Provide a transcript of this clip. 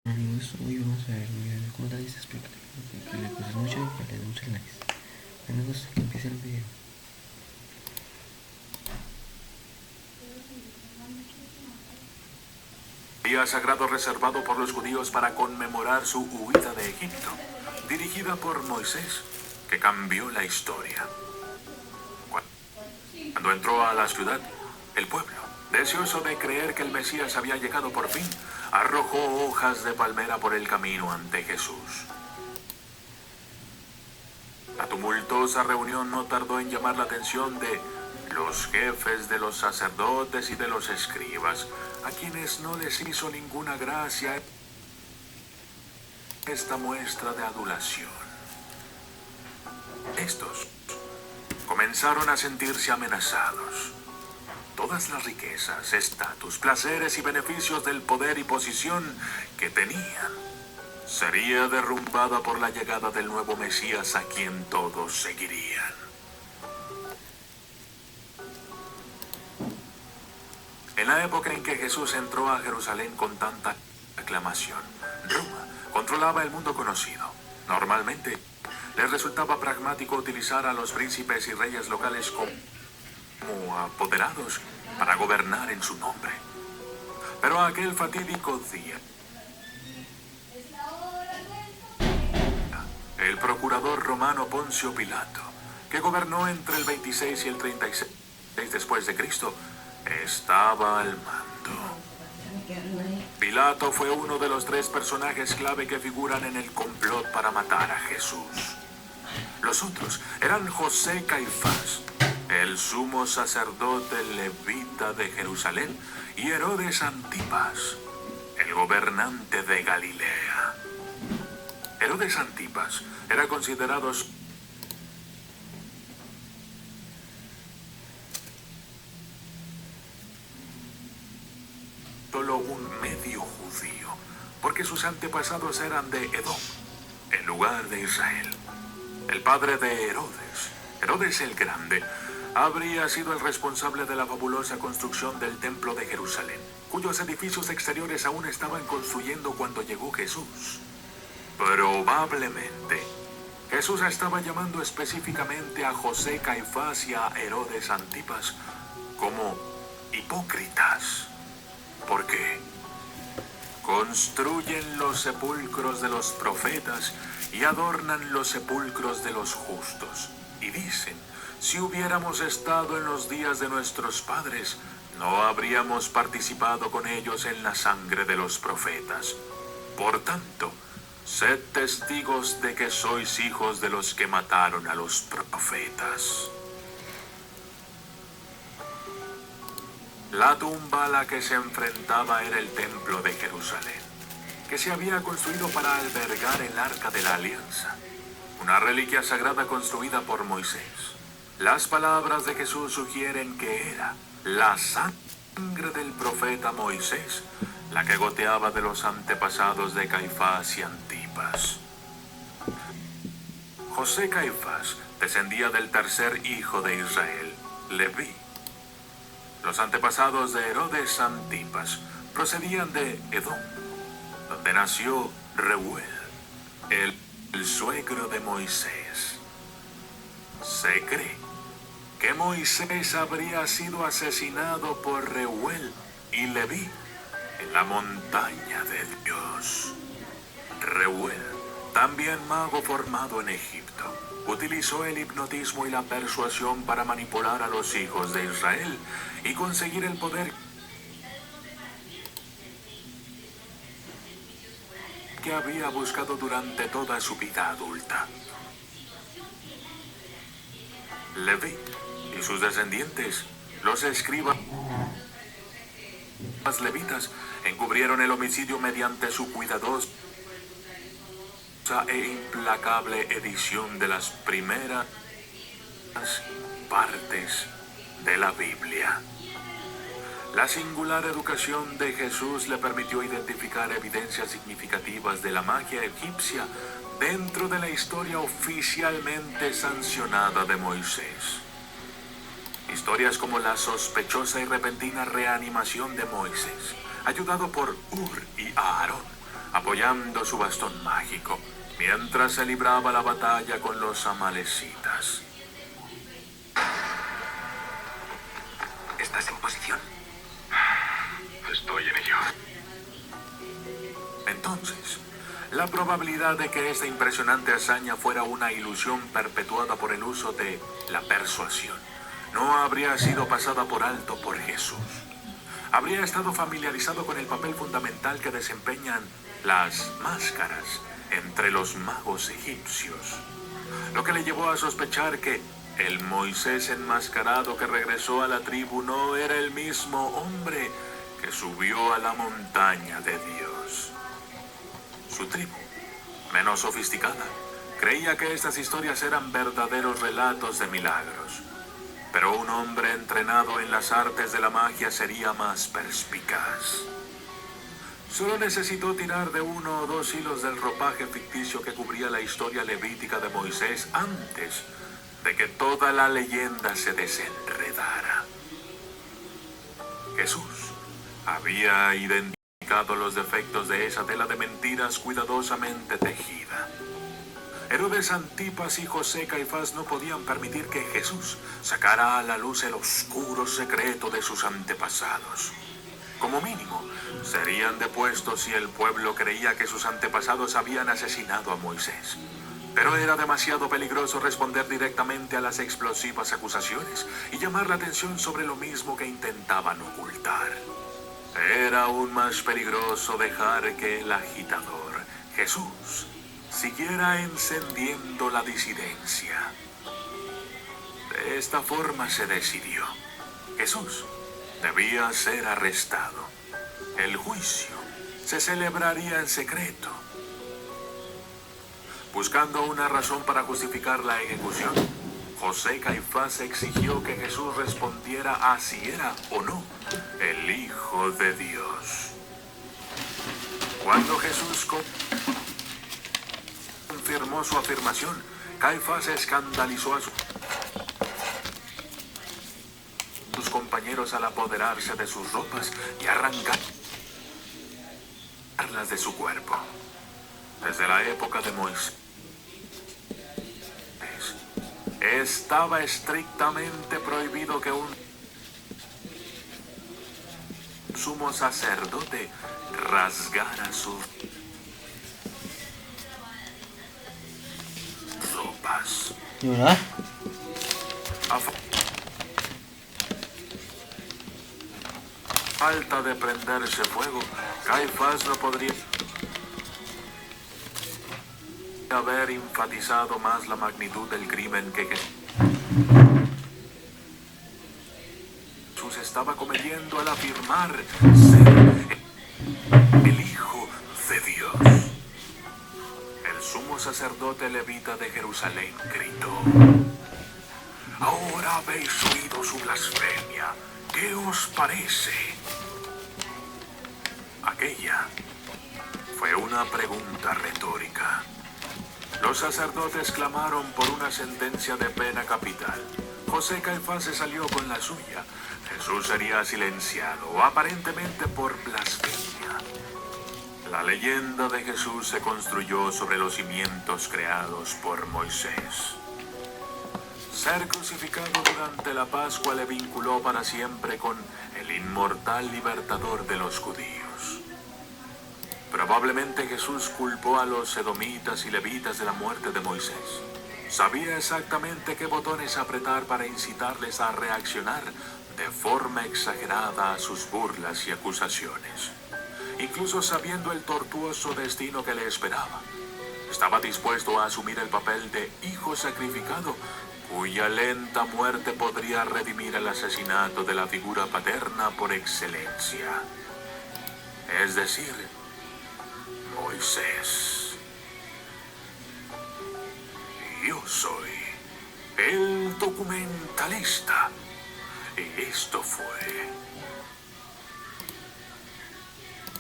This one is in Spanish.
Amigos, hoy vamos a ver un video de cómo Dani se explica que le gustas mucho y que le den muchos likes. Amigos, que empiece el video. Día sagrado reservado por los judíos para conmemorar su huida de Egipto, dirigida por Moisés, que cambió la historia. Cuando entró a la ciudad, el pueblo, deseoso de creer que el Mesías había llegado por fin, arrojó hojas de palmera por el camino ante Jesús. La tumultuosa reunión no tardó en llamar la atención de los jefes de los sacerdotes y de los escribas, a quienes no les hizo ninguna gracia esta muestra de adulación. Estos comenzaron a sentirse amenazados. Todas las riquezas, estatus, placeres y beneficios del poder y posición que tenían sería derrumbada por la llegada del nuevo Mesías a quien todos seguirían. En la época en que Jesús entró a Jerusalén con tanta aclamación, Roma controlaba el mundo conocido. Normalmente, les resultaba pragmático utilizar a los príncipes y reyes locales como apoderados para gobernar en su nombre. Pero aquel fatídico día, el procurador romano Poncio Pilato, que gobernó entre el 26 y el 36 después de Cristo, estaba al mando. Pilato fue uno de los 3 personajes clave que figuran en el complot para matar a Jesús. Los otros eran José Caifás, el sumo sacerdote levita de Jerusalén, y Herodes Antipas, el gobernante de Galilea. Herodes Antipas era considerado solo un medio judío, porque sus antepasados eran de Edom, en lugar de Israel. El padre de Herodes, Herodes el Grande, habría sido el responsable de la fabulosa construcción del Templo de Jerusalén, cuyos edificios exteriores aún estaban construyendo cuando llegó Jesús. Probablemente, Jesús estaba llamando específicamente a José Caifás y a Herodes Antipas como hipócritas. ¿Por qué? Construyen los sepulcros de los profetas y adornan los sepulcros de los justos. Y dicen, si hubiéramos estado en los días de nuestros padres, no habríamos participado con ellos en la sangre de los profetas. Por tanto, sed testigos de que sois hijos de los que mataron a los profetas. La tumba a la que se enfrentaba era el templo de Jerusalén, que se había construido para albergar el Arca de la Alianza, una reliquia sagrada construida por Moisés. Las palabras de Jesús sugieren que era la sangre del profeta Moisés la que goteaba de los antepasados de Caifás y Antipas. José Caifás descendía del tercer hijo de Israel, Leví. Los antepasados de Herodes Antipas procedían de Edom, donde nació Reuel, el suegro de Moisés. Se cree que Moisés habría sido asesinado por Reuel y Leví en la montaña de Dios. Reuel, también mago formado en Egipto, utilizó el hipnotismo y la persuasión para manipular a los hijos de Israel y conseguir el poder que había buscado durante toda su vida adulta. Leví y sus descendientes, los escribas levitas, encubrieron el homicidio mediante su cuidadosa e implacable edición de las primeras partes de la Biblia. La singular educación de Jesús le permitió identificar evidencias significativas de la magia egipcia dentro de la historia oficialmente sancionada de Moisés. Historias como la sospechosa y repentina reanimación de Moisés, ayudado por Ur y Aarón, apoyando su bastón mágico, mientras se libraba la batalla con los amalecitas. ¿Estás en posición? Estoy en ello. Entonces, la probabilidad de que esta impresionante hazaña fuera una ilusión perpetuada por el uso de la persuasión no habría sido pasada por alto por Jesús. Habría estado familiarizado con el papel fundamental que desempeñan las máscaras entre los magos egipcios, lo que le llevó a sospechar que el Moisés enmascarado que regresó a la tribu no era el mismo hombre que subió a la montaña de Dios. Su tribu, menos sofisticada, creía que estas historias eran verdaderos relatos de milagros. Pero un hombre entrenado en las artes de la magia sería más perspicaz. Solo necesitó tirar de 1 o 2 hilos del ropaje ficticio que cubría la historia levítica de Moisés antes de que toda la leyenda se desenredara. Jesús había identificado los defectos de esa tela de mentiras cuidadosamente tejida. Herodes Antipas y José Caifás no podían permitir que Jesús sacara a la luz el oscuro secreto de sus antepasados. Como mínimo, serían depuestos si el pueblo creía que sus antepasados habían asesinado a Moisés. Pero era demasiado peligroso responder directamente a las explosivas acusaciones y llamar la atención sobre lo mismo que intentaban ocultar. Era aún más peligroso dejar que el agitador, Jesús, siguiera encendiendo la disidencia. De esta forma se decidió. Jesús debía ser arrestado. El juicio se celebraría en secreto. Buscando una razón para justificar la ejecución, José Caifás exigió que Jesús respondiera a si era o no el Hijo de Dios. Cuando Jesús confirmó su afirmación, Caifás escandalizó a sus compañeros al apoderarse de sus ropas y arrancarlas de su cuerpo. Desde la época de Moisés, estaba estrictamente prohibido que un sumo sacerdote rasgara sus ropas. ¿Llorar? A falta de prenderse fuego, Caifás no podría haber enfatizado más la magnitud del crimen que Jesús estaba cometiendo al afirmar ser el Hijo de Dios. El sumo sacerdote levita de Jerusalén gritó: «Ahora habéis oído su blasfemia. ¿Qué os parece?». Aquella fue una pregunta retórica. Los sacerdotes clamaron por una sentencia de pena capital. José Caifás se salió con la suya. Jesús sería silenciado, aparentemente por blasfemia. La leyenda de Jesús se construyó sobre los cimientos creados por Moisés. Ser crucificado durante la Pascua le vinculó para siempre con el inmortal libertador de los judíos. Probablemente Jesús culpó a los edomitas y levitas de la muerte de Moisés. Sabía exactamente qué botones apretar para incitarles a reaccionar de forma exagerada a sus burlas y acusaciones. Incluso sabiendo el tortuoso destino que le esperaba, estaba dispuesto a asumir el papel de hijo sacrificado, cuya lenta muerte podría redimir el asesinato de la figura paterna por excelencia. Es decir, Moisés. Yo soy el documentalista. Y esto fue